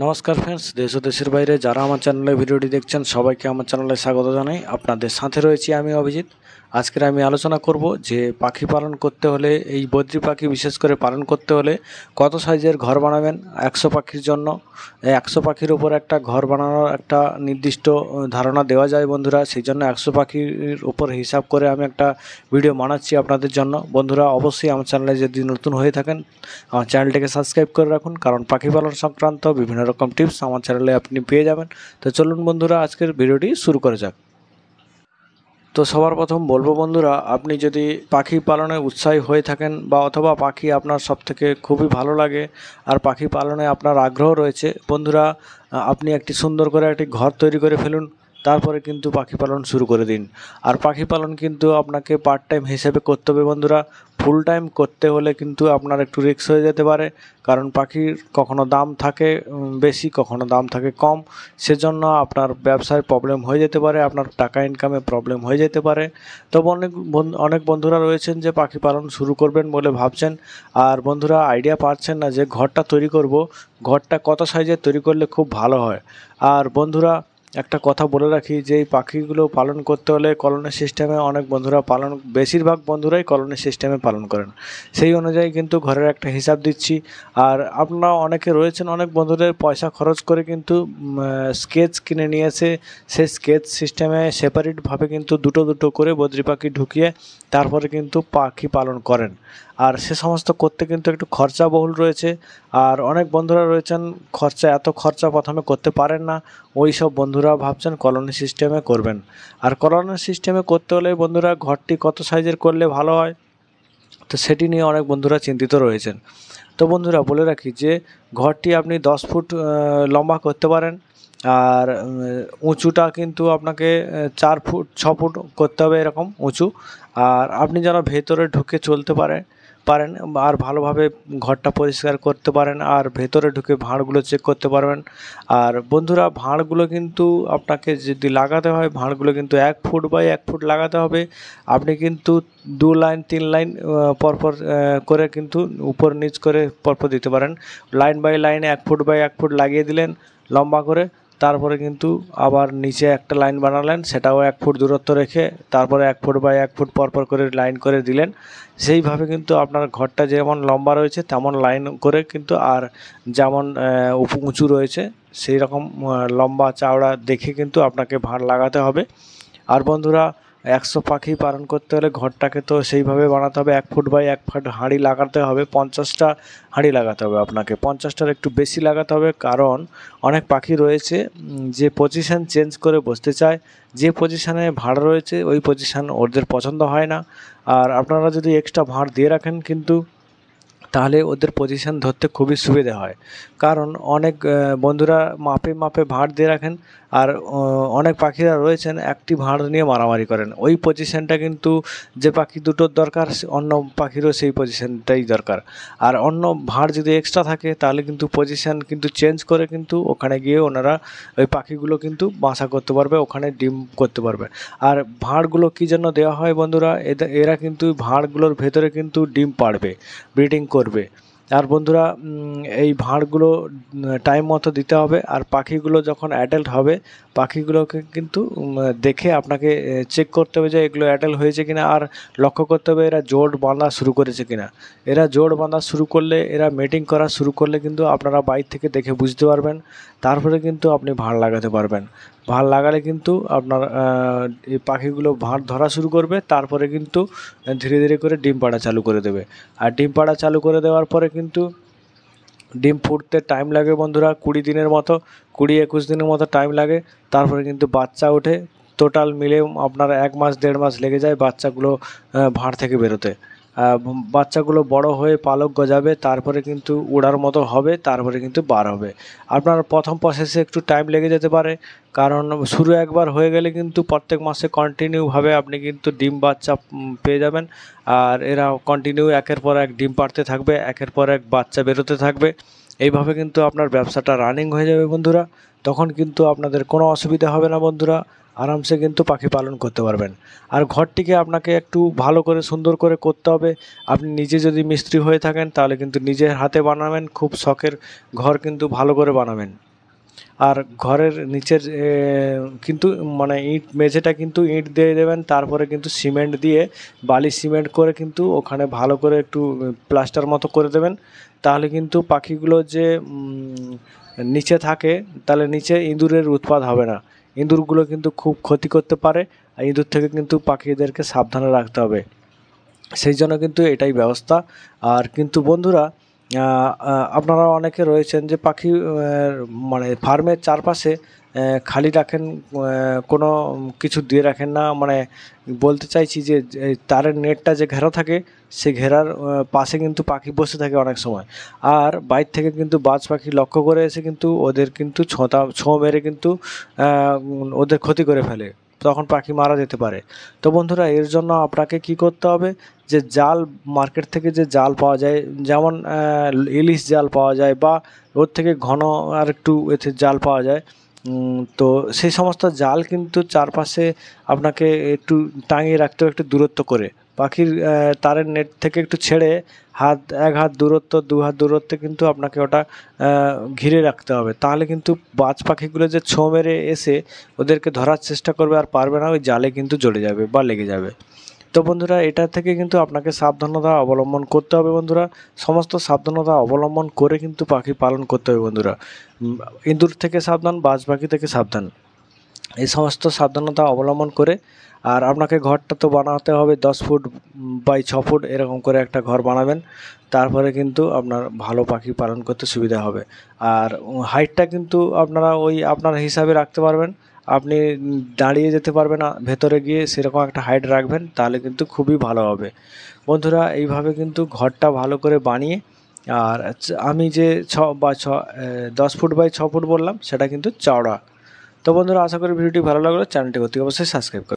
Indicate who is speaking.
Speaker 1: নমস্কার ফ্রেন্ডস, দেশ ও দেশের বাইরে যারা আমার চ্যানেলে ভিডিওটি দেখছেন সবাইকে আমার চ্যানেলে স্বাগত জানাই। আপনাদের সাথে রয়েছি আমি অভিজিৎ। আজকের আমি আলোচনা করব যে পাখি পালন করতে হলে, এই বদ্রি পাখি বিশেষ করে পালন করতে হলে কত সাইজের ঘর বানাবেন 100 পাখির জন্য। 100 পাখির উপর একটা ঘর বানানোর একটা নির্দিষ্ট ধারণা দেওয়া যায় বন্ধুরা, সেই জন্য 100 পাখির উপর হিসাব করে আমি একটা ভিডিও বানাচ্ছি আপনাদের জন্য। বন্ধুরা অবশ্যই আমার চ্যানেলে যদি নতুন হয়ে থাকেন আমার চ্যানেলটিকে সাবস্ক্রাইব করে রাখুন, কারণ পাখি পালন সংক্রান্ত বিভিন্ন রকম টিপস আমার চ্যানেলে আপনি পেয়ে যাবেন। তো চলুন বন্ধুরা আজকের ভিডিওটি শুরু করা যাক। তো সবার প্রথম বলবো বন্ধুরা, আপনি যদি পাখি পালনে উৎসাহী হয়ে থাকেন বা অথবা পাখি আপনার সবথেকে খুবই ভালো লাগে আর পাখি পালনে আপনার আগ্রহ রয়েছে বন্ধুরা, আপনি একটি সুন্দর করে একটি ঘর তৈরি করে ফেলুন, তারপরে কিন্তু পাখি পালন শুরু করে দিন। আর পাখি পালন কিন্তু আপনাকে পার্ট টাইম হিসেবে করতে হবে বন্ধুরা। ফুল টাইম করতে হলে কিন্তু আপনার একটু রিস্ক হয়ে যেতে পারে, কারণ পাখির কখনো দাম থাকে বেশি, কখনো দাম থাকে কম। সেজন্য আপনার ব্যবসায় প্রবলেম হয়ে যেতে পারে, আপনার টাকা ইনকামে প্রবলেম হয়ে যেতে পারে। তবে অনেক বন্ধুরা রয়েছেন যে পাখি পালন শুরু করবেন বলে ভাবছেন, আর বন্ধুরা আইডিয়া পাচ্ছেন না যে ঘরটা তৈরি করব, ঘরটা কত সাইজের তৈরি করলে খুব ভালো হয়। আর বন্ধুরা একটা কথা বলে রাখি যে এই পাখিগুলো পালন করতে হলে কলোনি সিস্টেমে অনেক বন্ধুরা বেশিরভাগ বন্ধুরাই কলোনি সিস্টেমে পালন করেন। সেই অনুযায়ী কিন্তু ঘরের একটা হিসাব দিচ্ছি। আর আপনারা অনেকে রয়েছেন, অনেক বন্ধুদের পয়সা খরচ করে কিন্তু স্কেচ কিনে নিয়ে এসে সেই স্কেচ সিস্টেমে সেপারেটভাবে কিন্তু দুটো দুটো করে বদ্রি পাখি ঢুকিয়ে তারপরে কিন্তু পাখি পালন করেন। আর সে সমস্ত করতে কিন্তু একটু খরচাবহুল রয়েছে। আর অনেক বন্ধুরা রয়েছেন এত খরচা প্রথমে করতে পারেন না, ওই সব বন্ধুরা ভাবছেন কলোনি সিস্টেমে করবেন। আর কলোনি সিস্টেমে করতে হলে বন্ধুরা ঘরটি কত সাইজের করলে ভালো হয়, তো সেটি নিয়ে অনেক বন্ধুরা চিন্তিত রয়েছেন। তো বন্ধুরা বলে রাখি যে ঘরটি আপনি 10 ফুট লম্বা করতে পারেন, আর উঁচুটা কিন্তু আপনাকে 4 ফুট 6 ফুট করতে হবে এরকম উঁচু। আর আপনি যেন ভেতরে ঢুকে চলতে পারেন আর ভালোভাবে ঘরটা পরিষ্কার করতে পারেন, আর ভেতরে ঢুকে ভাঁড়গুলো চেক করতে পারবেন। আর বন্ধুরা ভাঁড়গুলো কিন্তু আপনাকে যদি লাগাতে হয়, ভাঁড়গুলো কিন্তু 1 ফুট বাই 1 ফুট লাগাতে হবে। আপনি কিন্তু 2 লাইন 3 লাইন পরপর করে কিন্তু উপর নিচ করে পরপর দিতে পারেন। লাইন বাই লাইনে 1 ফুট বাই 1 ফুট লাগিয়ে দিলেন লম্বা করে, তারপরে কিন্তু আবার নিচে একটা লাইন বানালেন, সেটাও 1 ফুট দূরত্ব রেখে তারপরে 1 ফুট বাই 1 ফুট পরপর করে লাইন করে দিলেন। সেইভাবে কিন্তু আপনার ঘরটা যেমন লম্বা রয়েছে তেমন লাইন করে কিন্তু, আর যেমন উঁচু রয়েছে সেই রকম লম্বা চওড়া দেখে কিন্তু আপনাকে ভাঁড় লাগাতে হবে। আর বন্ধুরা 100 পাখি পালন করতে হলে ঘরটাকে তো সেইভাবে বানাতে হবে, 1 ফুট বাই 1 ফুট হাঁড়ি লাগাতে হবে, 50টা হাঁড়ি লাগাতে হবে আপনাকে, 50টার একটু বেশি লাগাতে হবে। কারণ অনেক পাখি রয়েছে যে পজিশান চেঞ্জ করে বসতে চায়, যে পজিশানে ভাঁড় রয়েছে ওই পজিশান ওদের পছন্দ হয় না। আর আপনারা যদি এক্সট্রা ভাঁড় দিয়ে রাখেন কিন্তু তাহলে ওদের পজিশান ধরতে খুবই সুবিধা হয়। কারণ অনেক বন্ধুরা মাপে মাপে ভাঁড় দিয়ে রাখেন, আর অনেক পাখিরা রয়েছেন একটি ভাঁড় নিয়ে মারামারি করেন। ওই পজিশানটা কিন্তু যে পাখি দুটোর দরকার অন্য পাখিরও সেই পজিশানটাই দরকার। আর অন্য ভাঁড় যদি এক্সট্রা থাকে তাহলে কিন্তু পজিশান কিন্তু চেঞ্জ করে কিন্তু ওখানে গিয়ে ওনারা ওই পাখিগুলো কিন্তু বাসা করতে পারবে, ওখানে ডিম করতে পারবে। আর ভাঁড়গুলো কী জন্য দেওয়া হয় বন্ধুরা, এরা কিন্তু ভাঁড়গুলোর ভেতরে কিন্তু ডিম পাড়বে, ব্রিডিং করবে। আর বন্ধুরা এই ভাঁড়গুলো টাইম মতো দিতে হবে। আর পাখিগুলো যখন অ্যাডাল্ট হবে পাখিগুলোকে কিন্তু দেখে আপনাকে চেক করতে হবে যে এগুলো অ্যাডাল্ট হয়েছে কিনা, আর লক্ষ্য করতে হবে এরা জোড় বাঁধা শুরু করেছে কিনা। এরা জোড় বাঁধা শুরু করলে, এরা মেটিং করা শুরু করলে কিন্তু আপনারা বাইরে থেকে দেখে বুঝতে পারবেন, তারপরে কিন্তু আপনি ভাঁড় লাগাতে পারবেন। ভাঁড় লাগালে কিন্তু আপনার এই পাখিগুলো ভাঁড় ধরা শুরু করবে, তারপরে কিন্তু ধীরে ধীরে করে ডিম পাড়া চালু করে দেবে। আর ডিম পাড়া চালু করে দেওয়ার পরে কিন্তু ডিম ফুটতে টাইম লাগে বন্ধুরা 20 দিনের মতো, 20-21 দিনের মতো টাইম লাগে। তারপরে কিন্তু বাচ্চা ওঠে, টোটাল মিলে আপনার 1 মাস 1.5 মাস লেগে যায় বাচ্চাগুলো ভাঁড় থেকে বেরোতে। বাচ্চাগুলো বড় হয়ে পালক গজাবে, তারপরে কিন্তু ওড়ার মতো হবে, তারপরে কিন্তু বার হবে। আপনার প্রথম প্রসেসে একটু টাইম লেগে যেতে পারে, কারণ শুরু একবার হয়ে গেলে কিন্তু প্রত্যেক মাসে কন্টিনিউভাবে আপনি কিন্তু ডিম বাচ্চা পেয়ে যাবেন। আর এরা কন্টিনিউ একের পর এক ডিম পাড়তে থাকবে, একের পর এক বাচ্চা বেরোতে থাকবে। এইভাবে কিন্তু আপনার ব্যবসাটা রানিং হয়ে যাবে বন্ধুরা। তখন কিন্তু আপনাদের কোনো অসুবিধা হবে না বন্ধুরা, আরামসে কিন্তু পাখি পালন করতে পারবেন। আর ঘরটিকে আপনাকে একটু ভালো করে সুন্দর করে করতে হবে। আপনি নিজে যদি মিস্ত্রি হয়ে থাকেন তাহলে কিন্তু নিজের হাতে বানাবেন, খুব শখের ঘর কিন্তু ভালো করে বানাবেন। আর ঘরের নিচের কিন্তু মানে ইট মেঝেটা কিন্তু ইট দিয়ে দেবেন, তারপরে কিন্তু সিমেন্ট দিয়ে বালি সিমেন্ট করে কিন্তু ওখানে ভালো করে একটু প্লাস্টার মতো করে দেবেন। তাহলে কিন্তু পাখিগুলো যে নিচে থাকে, তাহলে নিচে ইঁদুরের উৎপাত হবে না। ইঁদুরগুলো কিন্তু খুব ক্ষতি করতে পারে, আর ইঁদুর থেকে কিন্তু পাখিদেরকে সাবধানে রাখতে হবে। সেই জন্য কিন্তু এটাই ব্যবস্থা। আর কিন্তু বন্ধুরা, আপনারা অনেকে রয়েছেন যে পাখি মানে ফার্মের চারপাশে খালি রাখেন, কোনো কিছু দিয়ে রাখেন না। মানে বলতে চাইছি যে তারের নেটটা যে ঘেরা থাকে, সে ঘেরার পাশে কিন্তু পাখি বসে থাকে অনেক সময়। আর বাইরে থেকে কিন্তু বাজ পাখি লক্ষ্য করে এসে কিন্তু ওদের কিন্তু ছোঁ মেরে কিন্তু ওদের ক্ষতি করে ফেলে, তখন পাখি মারা যেতে পারে। তো বন্ধুরা, এর জন্য আপনাকে কি করতে হবে, যে জাল মার্কেট থেকে যে জাল পাওয়া যায়, যেমন ইলিশ জাল পাওয়া যায়, বা ওর থেকে ঘন আর একটু এতে জাল পাওয়া যায়। তো সেই সমস্ত জাল কিন্তু চারপাশে আপনাকে একটু টাঙিয়ে রাখতে হবে, একটু দূরত্ব করে। পাখির তারের নেট থেকে একটু ছেড়ে এক হাত দূরত্ব, দু হাত দূরত্বে কিন্তু আপনাকে ওটা ঘিরে রাখতে হবে। তাহলে কিন্তু বাজ পাখিগুলো যে ছোঁ মেরে এসে ওদেরকে ধরার চেষ্টা করবে আর পারবে না, ওই জালে কিন্তু জড়ে যাবে বা লেগে যাবে। তো বন্ধুরা, এটা থেকে কিন্তু আপনাকে সাবধানতা অবলম্বন করতে হবে বন্ধুরা। সমস্ত সাবধানতা অবলম্বন করে কিন্তু পাখি পালন করতে হবে বন্ধুরা। ইঁদুর থেকে সাবধান, বাজ পাখি থেকে সাবধান, এই সমস্ত সাবধানতা অবলম্বন করে। আর আপনাকে ঘরটা তো বানাতে হবে 10 ফুট বাই 6 ফুট এরকম করে একটা ঘর বানাবেন, তারপরে কিন্তু আপনার ভালো পাখি পালন করতে সুবিধা হবে। আর হাইটটা কিন্তু আপনারা ওই আপনার হিসাবে রাখতে পারবেন। আপনি দাঁড়িয়ে যেতে পারবেন না ভেতরে গিয়ে, সেরকম একটা হাইট রাখবেন, তাহলে কিন্তু খুবই ভালো হবে বন্ধুরা। এইভাবে কিন্তু ঘরটা ভালো করে বানিয়ে, আর আমি যে 10 ফুট বাই 6 ফুট বললাম, সেটা কিন্তু চওড়া। তো বন্ধুরা, আশা করি ভিডিওটি ভালো লাগলো। চ্যানেলটি অতি অবশ্যই সাবস্ক্রাইব করুন।